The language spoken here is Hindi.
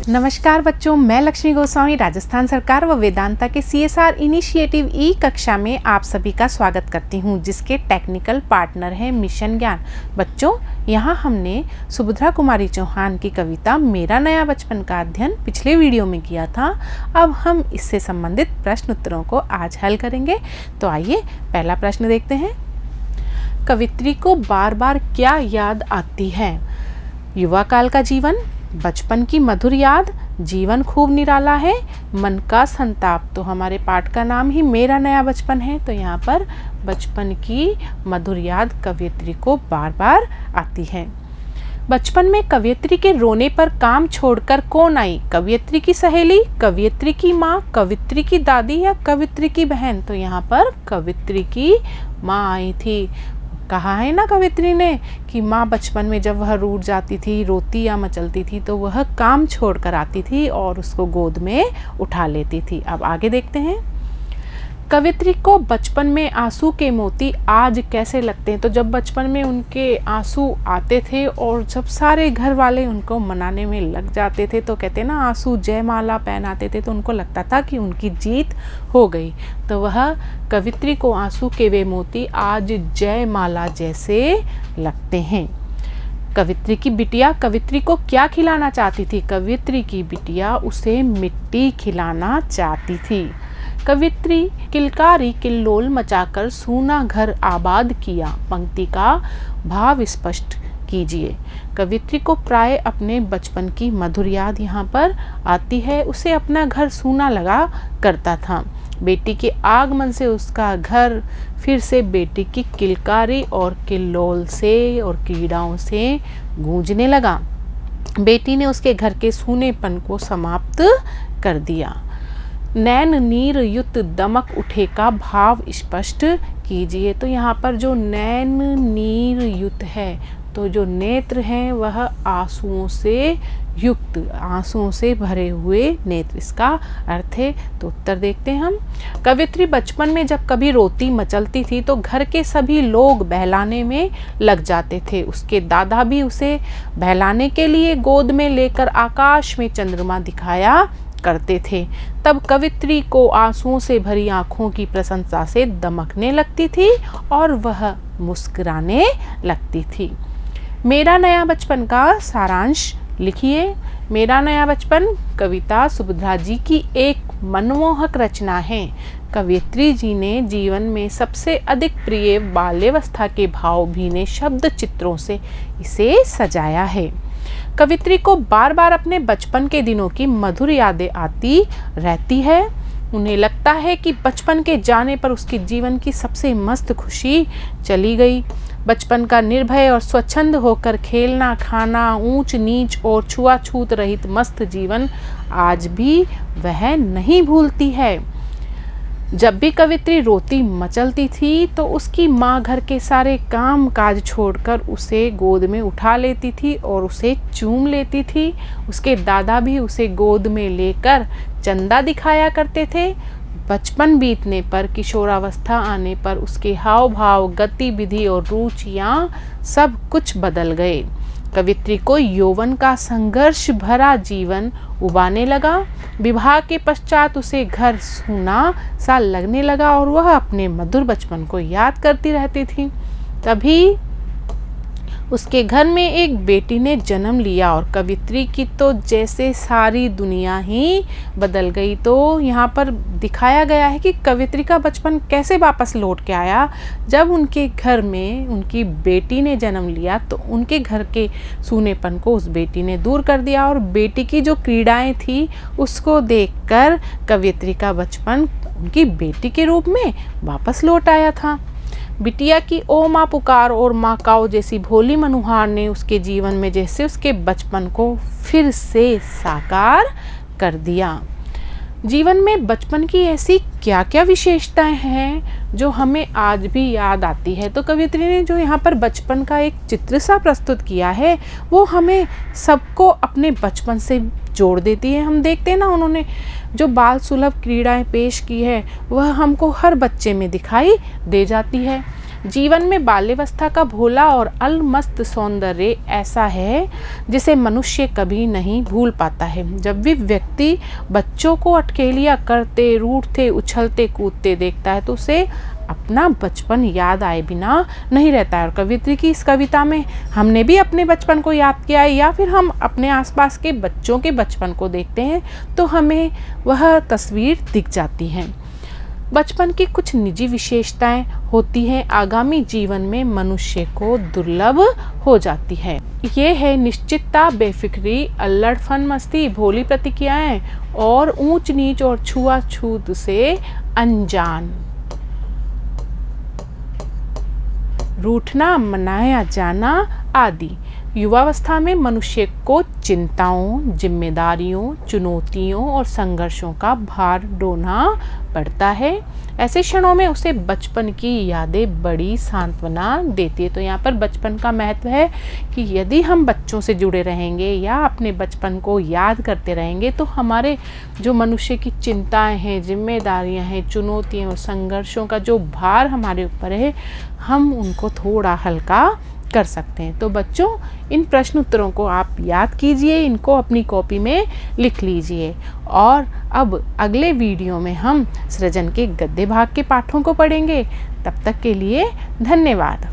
नमस्कार बच्चों, मैं लक्ष्मी गोस्वामी राजस्थान सरकार व वेदांता के CSR इनिशिएटिव ई कक्षा में आप सभी का स्वागत करती हूं, जिसके टेक्निकल पार्टनर हैं मिशन ज्ञान। बच्चों, यहां हमने सुभद्रा कुमारी चौहान की कविता मेरा नया बचपन का अध्ययन पिछले वीडियो में किया था। अब हम इससे संबंधित प्रश्न उत्तरों को आज हल करेंगे। तो आइए पहला प्रश्न देखते हैं। कवित्री को बार बार क्या याद आती है? युवा काल का जीवन, बचपन की मधुर याद, जीवन खूब निराला है, मन का संताप। तो हमारे पाठ का नाम ही मेरा नया बचपन है, तो यहाँ पर बचपन की मधुर याद कवियत्री को बार बार आती है। बचपन में कवियत्री के रोने पर काम छोड़कर कौन आई? कवियत्री की सहेली, कवियत्री की माँ, कवियत्री की दादी या कवियत्री की बहन? तो यहाँ पर कवियत्री की माँ आई थी। कहा है ना कवित्री ने कि माँ बचपन में जब वह रूठ जाती थी, रोती या मचलती थी, तो वह काम छोड़कर आती थी और उसको गोद में उठा लेती थी। अब आगे देखते हैं। कवित्री को बचपन में आंसू के मोती आज कैसे लगते हैं? तो जब बचपन में उनके आंसू आते थे और जब सारे घर वाले उनको मनाने में लग जाते थे, तो कहते हैं ना आंसू जयमाला पहनाते थे, तो उनको लगता था कि उनकी जीत हो गई। तो वह कवित्री को आंसू के वे मोती आज जयमाला जैसे लगते हैं। कवित्री की बिटिया कवित्री को क्या खिलाना चाहती थी? कवित्री की बिटिया उसे मिट्टी खिलाना चाहती थी। कवित्री किलकारी किल्लोल मचाकर सूना घर आबाद किया। पंक्ति का भाव स्पष्ट कीजिए। कवित्री को प्राय अपने बचपन की मधुर याद यहाँ पर आती है। उसे अपना घर सूना लगा करता था। बेटी के आगमन से उसका घर फिर से बेटी की किलकारी और किल्लोल से और कीड़ाओं से गूंजने लगा। बेटी ने उसके घर के सूनेपन को समाप्त कर दिया। नैन नीर युत दमक उठे का भाव स्पष्ट कीजिए। तो यहाँ पर जो नैन नीर युत है, तो जो नेत्र हैं वह आंसुओं से युक्त, आंसुओं से भरे हुए नेत्र, इसका अर्थ है। तो उत्तर देखते हैं हम। कवित्री बचपन में जब कभी रोती मचलती थी तो घर के सभी लोग बहलाने में लग जाते थे। उसके दादा भी उसे बहलाने के लिए गोद में लेकर आकाश में चंद्रमा दिखाया करते थे। तब कवित्री को आंसुओं से भरी आंखों की प्रशंसा से दमकने लगती थी और वह मुस्कुराने लगती थी। मेरा नया बचपन का सारांश लिखिए। मेरा नया बचपन कविता सुभद्रा जी की एक मनमोहक रचना है। कवियत्री जी ने जीवन में सबसे अधिक प्रिय बाल्यावस्था के भावभीने शब्द चित्रों से इसे सजाया है। कवित्री को बार बार अपने बचपन के दिनों की मधुर यादें आती रहती है। उन्हें लगता है कि बचपन के जाने पर उसके जीवन की सबसे मस्त खुशी चली गई। बचपन का निर्भय और स्वच्छंद होकर खेलना, खाना, ऊंच नीच और छुआछूत रहित मस्त जीवन आज भी वह नहीं भूलती है। जब भी कवित्री रोती मचलती थी तो उसकी माँ घर के सारे काम काज छोड़कर उसे गोद में उठा लेती थी और उसे चूम लेती थी। उसके दादा भी उसे गोद में लेकर चंदा दिखाया करते थे। बचपन बीतने पर, किशोरावस्था आने पर उसके हाव भाव, गतिविधि और रुचियाँ सब कुछ बदल गए। कवित्री को यौवन का संघर्ष भरा जीवन उबाने लगा। विवाह के पश्चात उसे घर सूना सा लगने लगा और वह अपने मधुर बचपन को याद करती रहती थी। तभी उसके घर में एक बेटी ने जन्म लिया और कवित्री की तो जैसे सारी दुनिया ही बदल गई। तो यहाँ पर दिखाया गया है कि कवित्री का बचपन कैसे वापस लौट के आया। जब उनके घर में उनकी बेटी ने जन्म लिया तो उनके घर के सूनेपन को उस बेटी ने दूर कर दिया और बेटी की जो क्रीड़ाएं थी उसको देखकर कवित्री का बचपन उनकी बेटी के रूप में वापस लौट आया था। बिटिया की ओ माँ पुकार और माँ काओ जैसी भोली मनुहार ने उसके जीवन में जैसे उसके बचपन को फिर से साकार कर दिया। जीवन में बचपन की ऐसी क्या क्या विशेषताएं हैं जो हमें आज भी याद आती है? तो कवित्री ने जो यहाँ पर बचपन का एक चित्र सा प्रस्तुत किया है वो हमें सबको अपने बचपन से जोड़ देती है। हम देखते हैं ना, उन्होंने जो बाल सुलभ क्रीड़ाएं पेश की है वह हमको हर बच्चे में दिखाई दे जाती है। जीवन में बाल्यावस्था का भोला और अलमस्त सौंदर्य ऐसा है जिसे मनुष्य कभी नहीं भूल पाता है। जब भी व्यक्ति बच्चों को अटखेलियाँ करते, रूठते, उछलते कूदते देखता है तो उसे अपना बचपन याद आए बिना नहीं रहता है। और कवित्री की इस कविता में हमने भी अपने बचपन को याद किया है, या फिर हम अपने आसपास के बच्चों के बचपन को देखते हैं तो हमें वह तस्वीर दिख जाती है। बचपन की कुछ निजी विशेषताएं होती हैं, आगामी जीवन में मनुष्य को दुर्लभ हो जाती है। ये है निश्चितता, बेफिक्री, अल्लड़फन मस्ती, भोली प्रतिक्रियाएं और ऊंच नीच और छुआछूत से अनजान। रूठना, मनाया जाना आदि। युवावस्था में मनुष्य को चिंताओं, जिम्मेदारियों, चुनौतियों और संघर्षों का भार ढोना पड़ता है। ऐसे क्षणों में उसे बचपन की यादें बड़ी सांत्वना देती है। तो यहाँ पर बचपन का महत्व है कि यदि हम बच्चों से जुड़े रहेंगे या अपने बचपन को याद करते रहेंगे तो हमारे जो मनुष्य की चिंताएं हैं, जिम्मेदारियां हैं, चुनौतियां और संघर्षों का जो भार हमारे ऊपर है, हम उनको थोड़ा हल्का कर सकते हैं। तो बच्चों, इन प्रश्न उत्तरों को आप याद कीजिए, इनको अपनी कॉपी में लिख लीजिए। और अब अगले वीडियो में हम सृजन के गद्य भाग के पाठों को पढ़ेंगे। तब तक के लिए धन्यवाद।